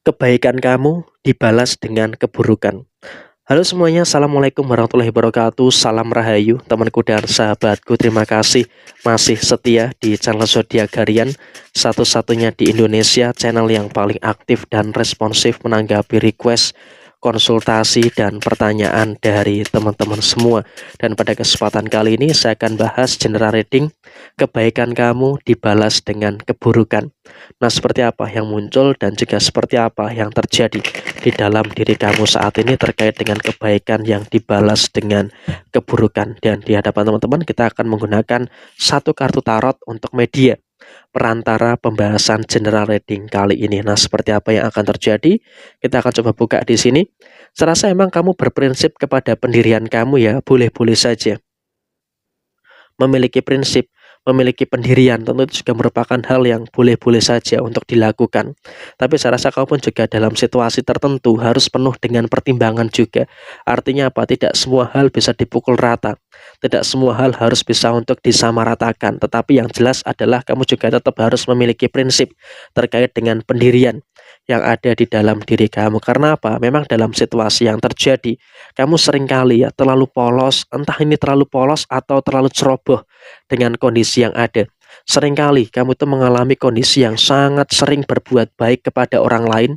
Kebaikan kamu dibalas dengan keburukan. Halo semuanya, Assalamualaikum warahmatullahi wabarakatuh. Salam Rahayu, temanku dan sahabatku. Terima kasih masih setia di channel Zodiak Harian, satu-satunya di Indonesia, channel yang paling aktif dan responsif menanggapi request, konsultasi, dan pertanyaan dari teman-teman semua. Dan pada kesempatan kali ini saya akan bahas general reading, kebaikan kamu dibalas dengan keburukan. Nah, seperti apa yang muncul dan juga seperti apa yang terjadi di dalam diri kamu saat ini terkait dengan kebaikan yang dibalas dengan keburukan. Dan di hadapan teman-teman kita akan menggunakan satu kartu tarot untuk media perantara pembahasan general reading kali ini. Nah, seperti apa yang akan terjadi? Kita akan coba buka di sini. Serasa emang kamu berprinsip kepada pendirian kamu ya, boleh-boleh saja. Memiliki prinsip, memiliki pendirian, tentu itu juga merupakan hal yang boleh-boleh saja untuk dilakukan. Tapi saya rasa kau pun juga dalam situasi tertentu harus penuh dengan pertimbangan juga. Artinya apa? Tidak semua hal bisa dipukul rata. Tidak semua hal harus bisa untuk disamaratakan. Tetapi yang jelas adalah kamu juga tetap harus memiliki prinsip terkait dengan pendirian yang ada di dalam diri kamu. Karena apa? Memang dalam situasi yang terjadi, kamu seringkali ya terlalu polos, entah ini terlalu polos atau terlalu ceroboh dengan kondisi yang ada. Seringkali kamu itu mengalami kondisi yang sangat sering berbuat baik kepada orang lain,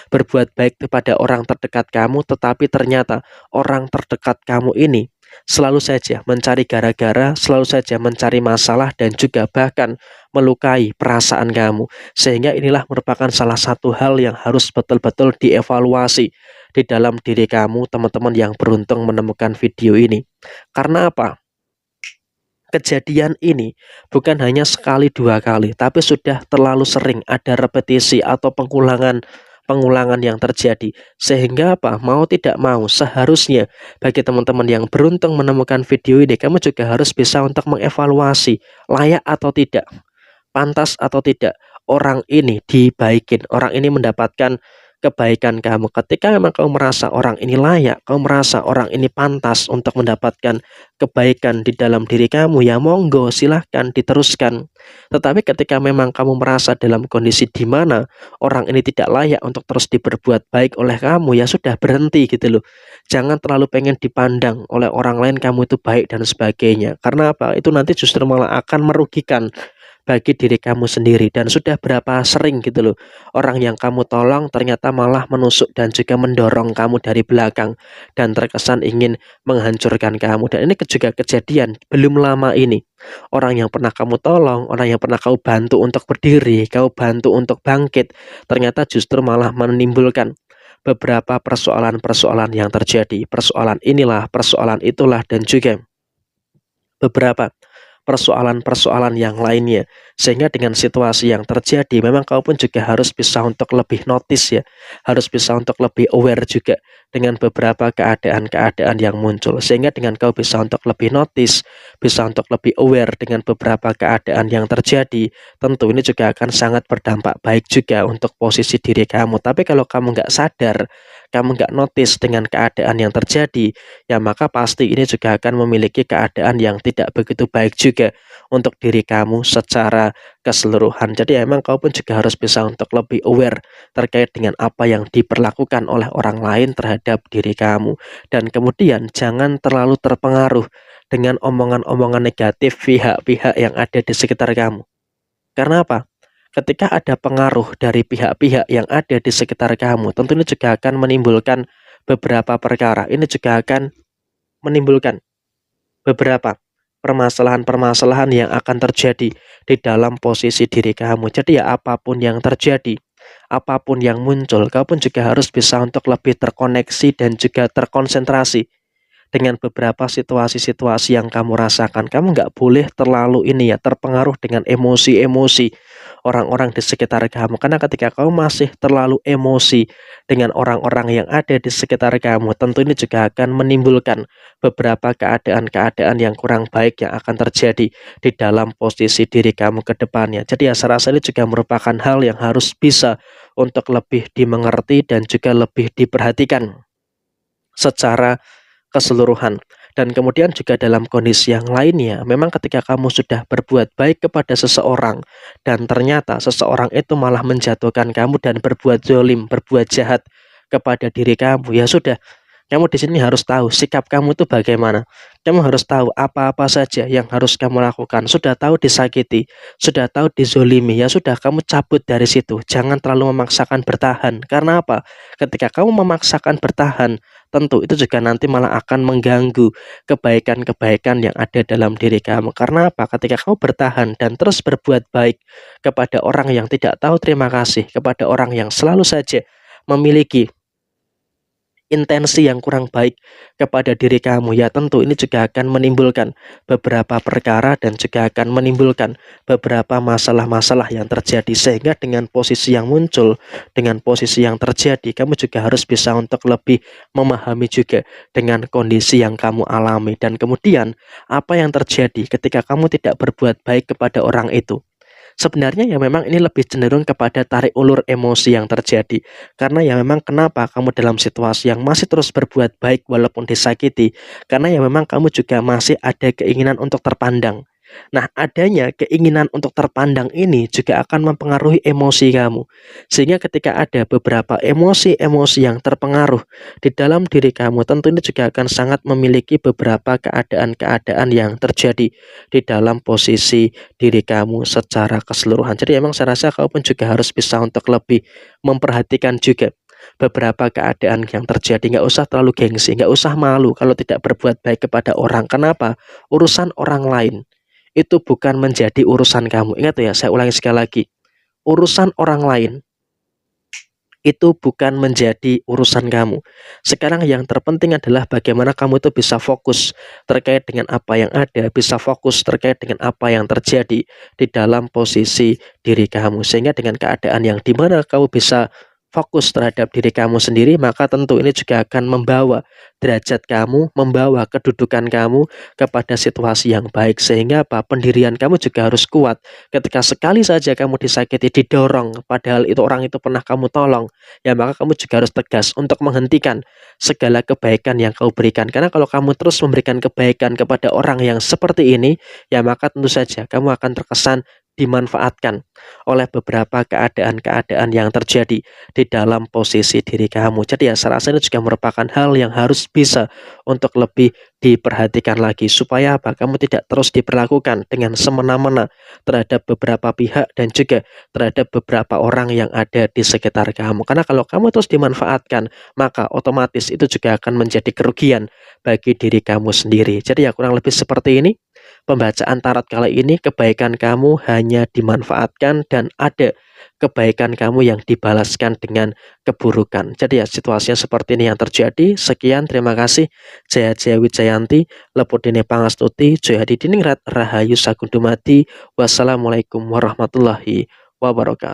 berbuat baik kepada orang terdekat kamu, tetapi ternyata orang terdekat kamu ini selalu saja mencari gara-gara, selalu saja mencari masalah dan juga bahkan melukai perasaan kamu. Sehingga inilah merupakan salah satu hal yang harus betul-betul dievaluasi di dalam diri kamu, teman-teman yang beruntung menemukan video ini. Karena apa? Kejadian ini bukan hanya sekali dua kali, tapi sudah terlalu sering ada repetisi atau pengulangan yang terjadi. Sehingga apa? Mau tidak mau, seharusnya bagi teman-teman yang beruntung menemukan video ini, kamu juga harus bisa untuk mengevaluasi layak atau tidak, pantas atau tidak orang ini dibaikin, orang ini mendapatkan kebaikan kamu. Ketika memang kamu merasa orang ini layak, kamu merasa orang ini pantas untuk mendapatkan kebaikan di dalam diri kamu, ya monggo silahkan diteruskan. Tetapi ketika memang kamu merasa dalam kondisi di mana orang ini tidak layak untuk terus diberbuat baik oleh kamu, ya sudah berhenti gitu loh. Jangan terlalu pengen dipandang oleh orang lain kamu itu baik dan sebagainya. Karena apa? Itu nanti justru malah akan merugikan bagi diri kamu sendiri. Dan sudah berapa sering gitu loh, orang yang kamu tolong ternyata malah menusuk dan juga mendorong kamu dari belakang dan terkesan ingin menghancurkan kamu. Dan ini juga kejadian belum lama ini. Orang yang pernah kamu tolong, orang yang pernah kau bantu untuk berdiri, kau bantu untuk bangkit, ternyata justru malah menimbulkan beberapa persoalan-persoalan yang terjadi. Persoalan inilah, persoalan itulah, dan juga beberapa persoalan-persoalan yang lainnya. Sehingga dengan situasi yang terjadi, memang kau pun juga harus bisa untuk lebih notice ya, harus bisa untuk lebih aware juga dengan beberapa keadaan-keadaan yang muncul. Sehingga dengan kau bisa untuk lebih notice, bisa untuk lebih aware dengan beberapa keadaan yang terjadi, tentu ini juga akan sangat berdampak baik juga untuk posisi diri kamu. Tapi kalau kamu nggak sadar, kamu nggak notice dengan keadaan yang terjadi, ya maka pasti ini juga akan memiliki keadaan yang tidak begitu baik juga untuk diri kamu secara keseluruhan. Jadi emang kau pun juga harus bisa untuk lebih aware terkait dengan apa yang diperlakukan oleh orang lain terhadap diri kamu. Dan kemudian jangan terlalu terpengaruh dengan omongan-omongan negatif pihak-pihak yang ada di sekitar kamu. Karena apa? Ketika ada pengaruh dari pihak-pihak yang ada di sekitar kamu, tentu ini juga akan menimbulkan beberapa perkara. Ini juga akan menimbulkan beberapa permasalahan-permasalahan yang akan terjadi di dalam posisi diri kamu. Jadi ya apapun yang terjadi, apapun yang muncul, kau pun juga harus bisa untuk lebih terkoneksi dan juga terkonsentrasi dengan beberapa situasi-situasi yang kamu rasakan. Kamu nggak boleh terlalu ini ya, terpengaruh dengan emosi-emosi orang-orang di sekitar kamu. Karena ketika kamu masih terlalu emosi dengan orang-orang yang ada di sekitar kamu, tentu ini juga akan menimbulkan beberapa keadaan-keadaan yang kurang baik yang akan terjadi di dalam posisi diri kamu ke depannya. Jadi ya saya rasa ini juga merupakan hal yang harus bisa untuk lebih dimengerti dan juga lebih diperhatikan secara keseluruhan. Dan kemudian juga dalam kondisi yang lainnya, memang ketika kamu sudah berbuat baik kepada seseorang dan ternyata seseorang itu malah menjatuhkan kamu dan berbuat zolim, berbuat jahat kepada diri kamu, ya sudah, kamu di sini harus tahu sikap kamu itu bagaimana. Kamu harus tahu apa-apa saja yang harus kamu lakukan. Sudah tahu disakiti, sudah tahu dizolimi, ya sudah, kamu cabut dari situ. Jangan terlalu memaksakan bertahan. Karena apa? Ketika kamu memaksakan bertahan, tentu itu juga nanti malah akan mengganggu kebaikan-kebaikan yang ada dalam diri kamu. Karena apa? Ketika kamu bertahan dan terus berbuat baik kepada orang yang tidak tahu terima kasih, kepada orang yang selalu saja memiliki intensi yang kurang baik kepada diri kamu, ya tentu ini juga akan menimbulkan beberapa perkara dan juga akan menimbulkan beberapa masalah-masalah yang terjadi, sehingga dengan posisi yang muncul, dengan posisi yang terjadi, kamu juga harus bisa untuk lebih memahami juga dengan kondisi yang kamu alami. Dan kemudian apa yang terjadi ketika kamu tidak berbuat baik kepada orang itu? Sebenarnya ya memang ini lebih cenderung kepada tarik ulur emosi yang terjadi. Karena ya memang kenapa kamu dalam situasi yang masih terus berbuat baik walaupun disakiti, karena ya memang kamu juga masih ada keinginan untuk terpandang. Nah, adanya keinginan untuk terpandang ini juga akan mempengaruhi emosi kamu. Sehingga ketika ada beberapa emosi-emosi yang terpengaruh di dalam diri kamu, tentu ini juga akan sangat memiliki beberapa keadaan-keadaan yang terjadi di dalam posisi diri kamu secara keseluruhan. Jadi emang saya rasa kamu pun juga harus bisa untuk lebih memperhatikan juga beberapa keadaan yang terjadi. Nggak usah terlalu gengsi, nggak usah malu kalau tidak berbuat baik kepada orang. Kenapa? Urusan orang lain itu bukan menjadi urusan kamu. Ingat ya, saya ulangi sekali lagi. Urusan orang lain itu bukan menjadi urusan kamu. Sekarang yang terpenting adalah bagaimana kamu itu bisa fokus terkait dengan apa yang ada, bisa fokus terkait dengan apa yang terjadi di dalam posisi diri kamu. Sehingga dengan keadaan yang dimana kamu bisa fokus terhadap diri kamu sendiri, maka tentu ini juga akan membawa derajat kamu, membawa kedudukan kamu kepada situasi yang baik. Sehingga apa? Pendirian kamu juga harus kuat. Ketika sekali saja kamu disakiti, didorong, padahal itu orang itu pernah kamu tolong, ya maka kamu juga harus tegas untuk menghentikan segala kebaikan yang kau berikan. Karena kalau kamu terus memberikan kebaikan kepada orang yang seperti ini, ya maka tentu saja kamu akan terkesan dimanfaatkan oleh beberapa keadaan-keadaan yang terjadi di dalam posisi diri kamu. Jadi ya saya rasa ini juga merupakan hal yang harus bisa untuk lebih diperhatikan lagi, supaya apa? Kamu tidak terus diperlakukan dengan semena-mena terhadap beberapa pihak dan juga terhadap beberapa orang yang ada di sekitar kamu. Karena kalau kamu terus dimanfaatkan, maka otomatis itu juga akan menjadi kerugian bagi diri kamu sendiri. Jadi ya kurang lebih seperti ini pembacaan tarot kali ini. Kebaikan kamu hanya dimanfaatkan dan ada kebaikan kamu yang dibalaskan dengan keburukan. Jadi ya situasinya seperti ini yang terjadi. Sekian, terima kasih. Jaya Jaya Wijayanti, Lepudine Pangastuti, Jaya Hadi Diningrat, Rahayu Sagung Dumadi. Wassalamualaikum warahmatullahi wabarakatuh.